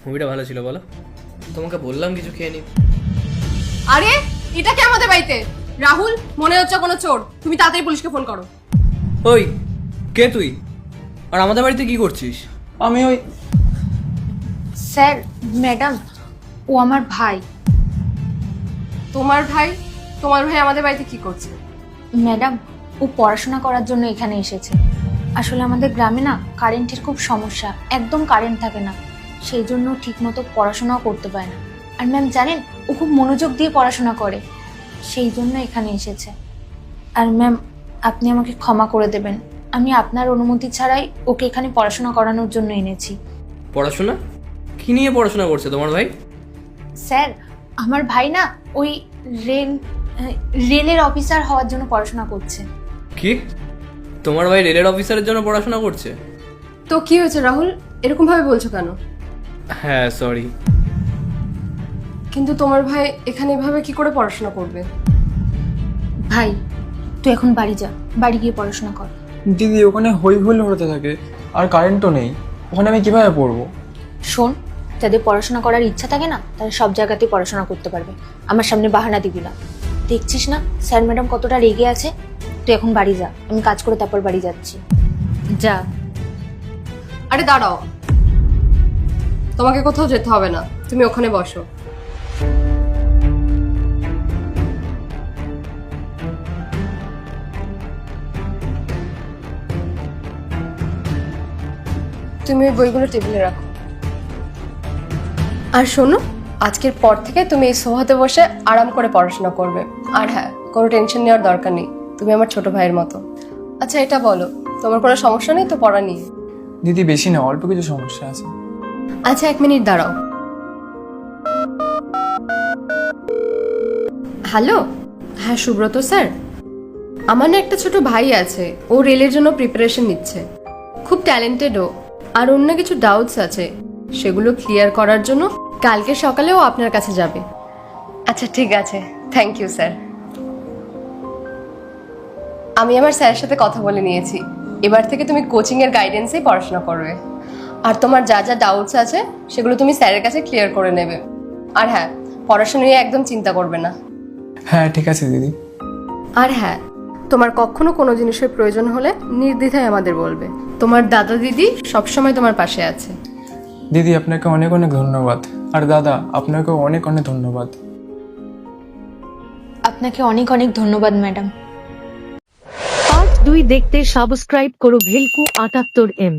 মুভিটা ভালো ছিল বলো? তোমাকে বললাম কিছু খেয়ে নি। আরে এটা কি আমাদের বাড়িতে? রাহুল, মনে হচ্ছে কোনো চোর। তুমি তাড়াতাড়ি পুলিশকে ফোন করো। ওই কে তুই? আর আমাদের বাড়িতে কি করছিস? আমি ওই স্যার, ম্যাডাম, ও আমার ভাই। তোমার ভাই? তোমার ভাই আমাদের বাড়িতে কি করছে? ম্যাডাম, ও পড়াশোনা করার জন্য এখানে এসেছে। আসলে আমাদের গ্রামে না কারেন্টের খুব সমস্যা, একদম কারেন্ট থাকে না, সেই জন্য ঠিকমতো পড়াশোনাও করতে পারে না। আর ম্যাম জানেন, ও খুব মনোযোগ দিয়ে পড়াশোনা করে, সেই জন্য এখানে এসেছে। আর ম্যাম, আপনি আমাকে ক্ষমা করে দেবেন, আমি আপনার অনুমতি ছাড়াই ওকে এখানে পড়াশোনা করানোর জন্য এনেছি। পড়াশোনা? কি নিয়ে পড়াশোনা করছে তোমার ভাই? স্যার, আমার ভাই না ওই রেলের অফিসার হওয়ার জন্য পড়াশোনা করছে। কি? তোমার ভাই রেলের অফিসারের জন্য পড়াশোনা করছে? তো কি হয়েছে রাহুল, এরকম ভাবে বলছো কেন? হ্যাঁ সরি। কিন্তু তোমার ভাই এখানে এভাবে কি করে পড়াশোনা করবে? ভাই, তুই এখন বাড়ি যা, বাড়ি গিয়ে পড়াশোনা কর। দিদি ওখানে হই হুল্লোড় হতে থাকে, আর কারেন্টও নেই, ওখানে আমি কিভাবে পড়বো? শোন, যাদের পড়াশোনা করার ইচ্ছা থাকে না, তারা সব জায়গাতেই পড়াশোনা করতে পারবে। আমার সামনে বাহানা দিবি না। দেখছিস না স্যার ম্যাডাম কতটা রেগে আছে? তুই এখন বাড়ি যা, আমি কাজ করে তারপর বাড়ি যাচ্ছি। যা। আরে দাঁড়াও, তোমাকে কোথাও যেতে হবে না, তুমি ওখানে বসো। তুমি ওই বইগুলো টেবিলে রাখো। আর শোনো, আজকের পর থেকে তুমি এই সোফাতে বসে আরাম করে পড়াশোনা করবে। আর হ্যাঁ, কোনো টেনশন নেওয়ার দরকার নেই, তুমি আমার ছোট ভাইয়ের মতো। আচ্ছা এটা বলো, তোমার কোনো সমস্যা নেই তো পড়া নিয়ে? দিদি বেশি না, অল্প কিছু সমস্যা আছে। আচ্ছা 1 মিনিট দাঁড়াও। হ্যালো, হ্যাঁ সুব্রত স্যার, আমার না একটা ছোট ভাই আছে, ও রেলের জন্য প্রিপারেশন নিচ্ছে, খুব ট্যালেন্টেডও। আর অন্য কিছু ডাউটস আছে, সেগুলো ক্লিয়ার করার জন্য কালকে সকালে ও আপনার কাছে যাবে। আচ্ছা ঠিক আছে, থ্যাংক ইউ স্যার। আমি আমার স্যারের সাথে কথা বলে নিয়েছি, এবার থেকে তুমি কোচিংয়ের গাইডেন্সেই পড়াশোনা করবে। আর তোমার যা যা ডাউটস আছে সেগুলো তুমি স্যারের কাছে ক্লিয়ার করে নেবে। আর হ্যাঁ, পড়াশোনা নিয়ে একদম চিন্তা করবে না। হ্যাঁ ঠিক আছে দিদি। আর হ্যাঁ, তোমার কখনো কোনো জিনিসের প্রয়োজন হলে নির্দ্বিধায় আমাদের বলবে। তোমার দাদা দিদি সবসময় তোমার পাশে আছে। দিদি আপনাকে অনেক অনেক ধন্যবাদ, আর দাদা আপনাকেও অনেক অনেক ধন্যবাদ। আপনাকে অনেক অনেক ধন্যবাদ ম্যাডাম। পার্ট 2 দেখতে সাবস্ক্রাইব করো ভেলকু 78M।